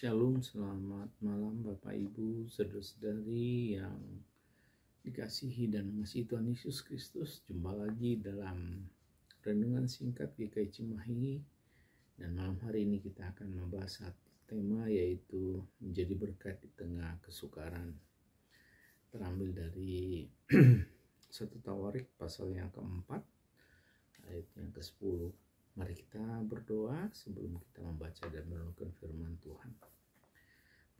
Shalom, selamat malam Bapak Ibu, saudara-saudari yang dikasihi dan mengasihi Tuhan Yesus Kristus. Jumpa lagi dalam renungan singkat GKI Cimahi. Dan malam hari ini kita akan membahas satu tema, yaitu menjadi berkat di tengah kesukaran. Terambil dari 1 Tawarik pasal yang keempat, ayat yang ke-10. Mari kita berdoa sebelum kita membaca dan merenungkan firman Tuhan.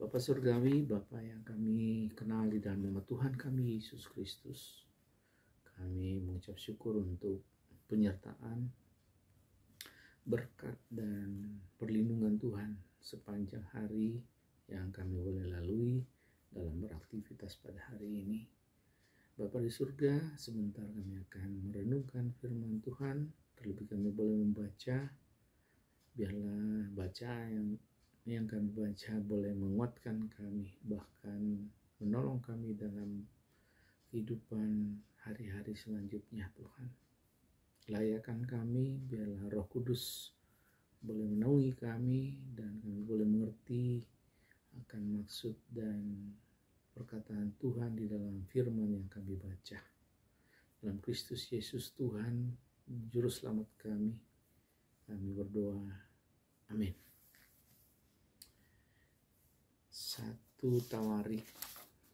Bapa Surgawi, Bapa yang kami kenal di dalam nama Tuhan kami Yesus Kristus, kami mengucap syukur untuk penyertaan, berkat dan perlindungan Tuhan sepanjang hari yang kami boleh lalui dalam beraktivitas pada hari ini. Bapa di surga, sebentar kami akan merenungkan firman Tuhan. Terlebih kami boleh membaca, biarlah bacaan yang kami baca boleh menguatkan kami, bahkan menolong kami dalam kehidupan hari-hari selanjutnya. Tuhan, layakkan kami, biarlah Roh Kudus boleh menaungi kami dan kami boleh mengerti akan maksud dan perkataan Tuhan di dalam firman yang kami baca. Dalam Kristus Yesus Tuhan, Juru Selamat kami berdoa. Amin. 1 Tawarik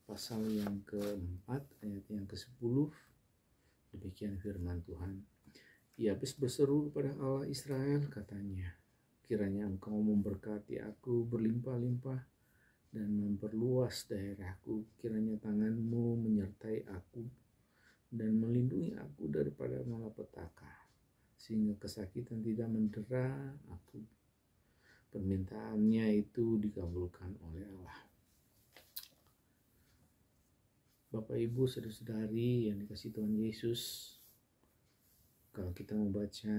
pasal yang keempat, ayat yang ke-10. Demikian firman Tuhan. Yabes berseru kepada Allah Israel, katanya, kiranya engkau memberkati aku berlimpah-limpah dan memperluas daerahku. Kiranya tanganmu menyertai aku dan melindungi aku daripada malapetaka, sehingga kesakitan tidak mendera aku. Permintaannya itu dikabulkan oleh Allah. Bapak Ibu, saudara-saudari yang dikasihi Tuhan Yesus, kalau kita membaca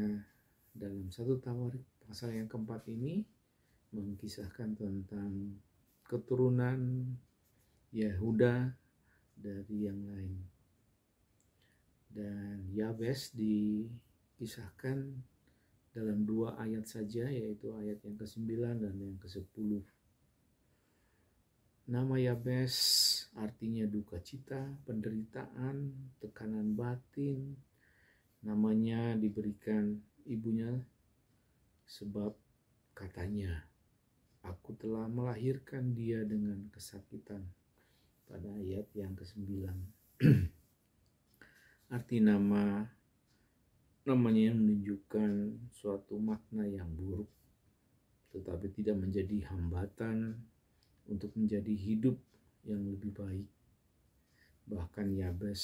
dalam 1 Tawarik pasal yang keempat ini, mengisahkan tentang keturunan Yehuda dari yang lain. Dan Yabes dikisahkan dalam 2 ayat saja, yaitu ayat yang ke-9 dan yang ke-10. Nama Yabes artinya duka cita, penderitaan, tekanan batin. Namanya diberikan ibunya sebab katanya, aku telah melahirkan dia dengan kesakitan, pada ayat yang ke-9. Arti namanya menunjukkan suatu makna yang buruk, tetapi tidak menjadi hambatan untuk menjadi hidup yang lebih baik. Bahkan Yabes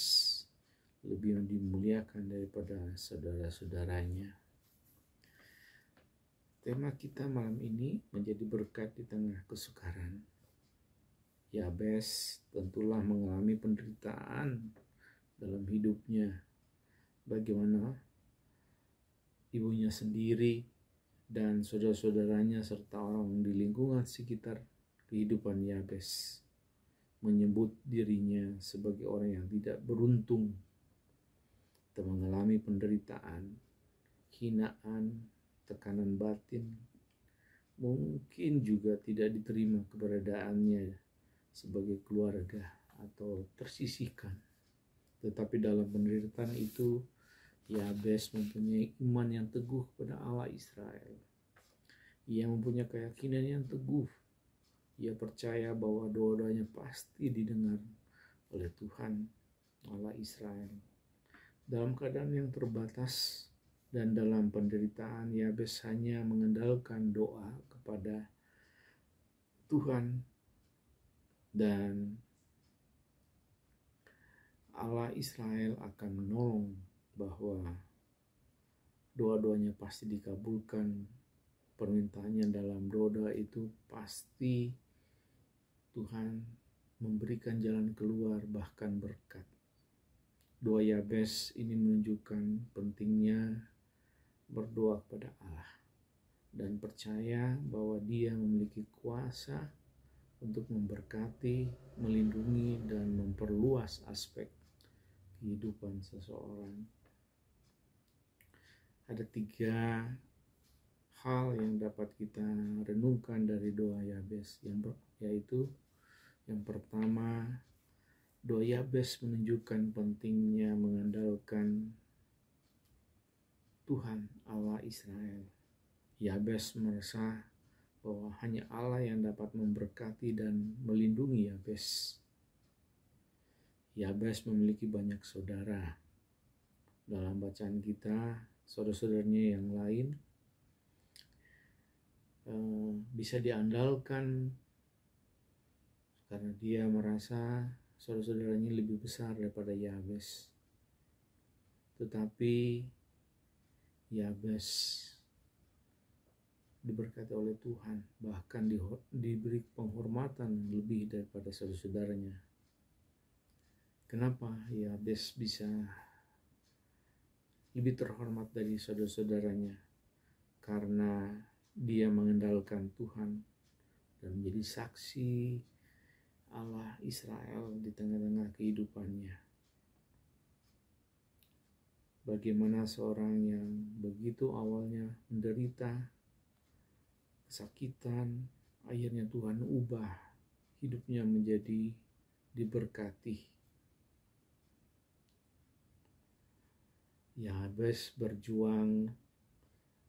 lebih dimuliakan daripada saudara-saudaranya. Tema kita malam ini menjadi berkat di tengah kesukaran. Yabes tentulah mengalami penderitaan dalam hidupnya. Bagaimana ibunya sendiri dan saudara-saudaranya serta orang di lingkungan sekitar kehidupan Yabes menyebut dirinya sebagai orang yang tidak beruntung, telah mengalami penderitaan, hinaan, tekanan batin, mungkin juga tidak diterima keberadaannya sebagai keluarga atau tersisihkan. Tetapi dalam penderitaan itu, Yabes mempunyai iman yang teguh kepada Allah Israel. Ia mempunyai keyakinan yang teguh. Ia percaya bahwa doa-doanya pasti didengar oleh Tuhan Allah Israel. Dalam keadaan yang terbatas dan dalam penderitaan, Yabes hanya mengandalkan doa kepada Tuhan, dan Allah Israel akan menolong, bahwa doa-doanya pasti dikabulkan. Permintaannya dalam doa itu pasti Tuhan memberikan jalan keluar, bahkan berkat. Doa Yabes ini menunjukkan pentingnya berdoa kepada Allah dan percaya bahwa Dia memiliki kuasa untuk memberkati, melindungi, dan memperluas aspek kehidupan seseorang. Ada 3 hal yang dapat kita renungkan dari doa Yabes, yaitu yang pertama, doa Yabes menunjukkan pentingnya mengandalkan Tuhan Allah Israel. Yabes merasa bahwa hanya Allah yang dapat memberkati dan melindungi Yabes. Yabes memiliki banyak saudara. Dalam bacaan kita, saudara-saudaranya yang lain bisa diandalkan karena dia merasa saudara-saudaranya lebih besar daripada Yabes. Tetapi Yabes diberkati oleh Tuhan, bahkan diberi penghormatan lebih daripada saudara-saudaranya. Kenapa Yabes bisa lebih terhormat dari saudara-saudaranya? Karena dia mengandalkan Tuhan dan menjadi saksi Allah Israel di tengah-tengah kehidupannya. Bagaimana seorang yang begitu awalnya menderita kesakitan, akhirnya Tuhan ubah hidupnya menjadi diberkati. Yabes berjuang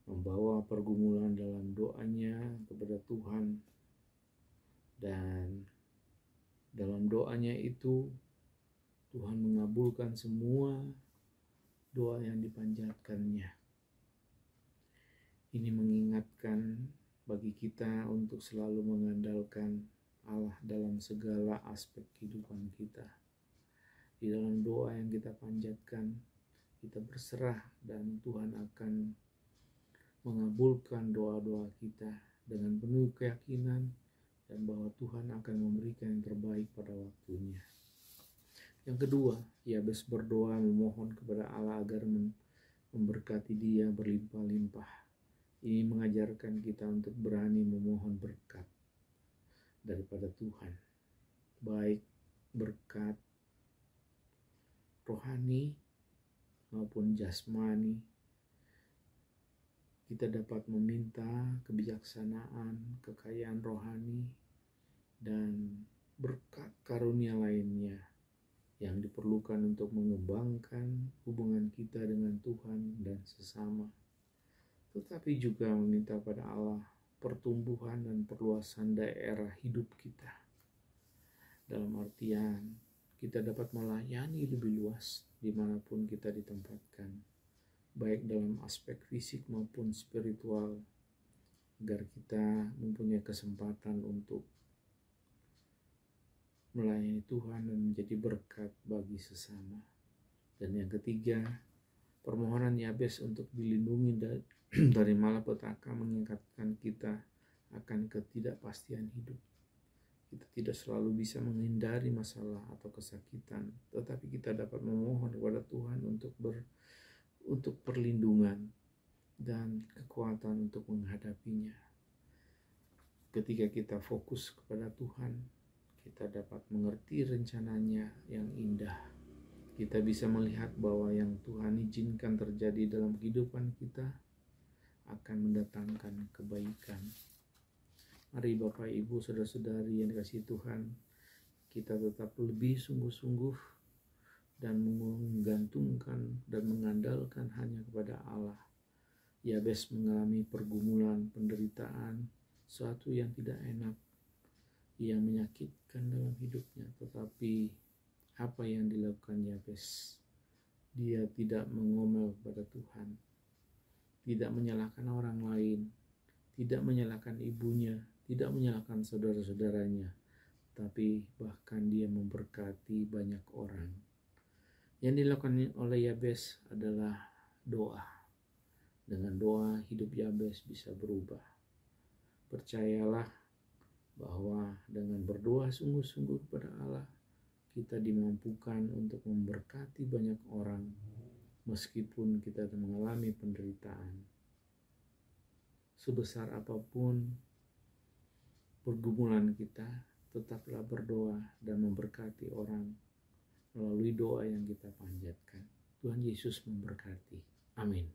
membawa pergumulan dalam doanya kepada Tuhan, dan dalam doanya itu Tuhan mengabulkan semua doa yang dipanjatkannya. Ini mengingatkan bagi kita untuk selalu mengandalkan Allah dalam segala aspek kehidupan kita. Di dalam doa yang kita panjatkan, kita berserah dan Tuhan akan mengabulkan doa-doa kita dengan penuh keyakinan dan bahwa Tuhan akan memberikan yang terbaik pada waktunya. Yang kedua, Yabes berdoa memohon kepada Allah agar memberkati dia berlimpah-limpah. Ini mengajarkan kita untuk berani memohon berkat daripada Tuhan, baik berkat rohani maupun jasmani. Kita dapat meminta kebijaksanaan, kekayaan rohani, dan berkat karunia lainnya yang diperlukan untuk mengembangkan hubungan kita dengan Tuhan dan sesama. Tetapi juga meminta pada Allah pertumbuhan dan perluasan daerah hidup kita. Dalam artian, kita dapat melayani lebih luas dimanapun kita ditempatkan, baik dalam aspek fisik maupun spiritual, agar kita mempunyai kesempatan untuk melayani Tuhan dan menjadi berkat bagi sesama. Dan yang ketiga, permohonan Yabes untuk dilindungi dari malapetaka mengingatkan kita akan ketidakpastian hidup. Kita tidak selalu bisa menghindari masalah atau kesakitan, tetapi kita dapat memohon kepada Tuhan untuk perlindungan dan kekuatan untuk menghadapinya. Ketika kita fokus kepada Tuhan, kita dapat mengerti rencananya yang indah. Kita bisa melihat bahwa yang Tuhan izinkan terjadi dalam kehidupan kita akan mendatangkan kebaikan. Mari Bapak Ibu Saudara-saudari yang dikasihi Tuhan, kita tetap lebih sungguh-sungguh dan menggantungkan dan mengandalkan hanya kepada Allah. Yabes mengalami pergumulan, penderitaan, suatu yang tidak enak, yang menyakitkan dalam hidupnya. Tetapi apa yang dilakukan Yabes? Dia tidak mengomel kepada Tuhan, tidak menyalahkan orang lain, tidak menyalahkan ibunya, tidak menyalahkan saudara-saudaranya, tapi bahkan dia memberkati banyak orang. Yang dilakukan oleh Yabes adalah doa. Dengan doa hidup Yabes bisa berubah. Percayalah bahwa dengan berdoa sungguh-sungguh kepada Allah, kita dimampukan untuk memberkati banyak orang meskipun kita mengalami penderitaan. Sebesar apapun pergumulan kita, tetaplah berdoa dan memberkati orang melalui doa yang kita panjatkan. Tuhan Yesus memberkati. Amin.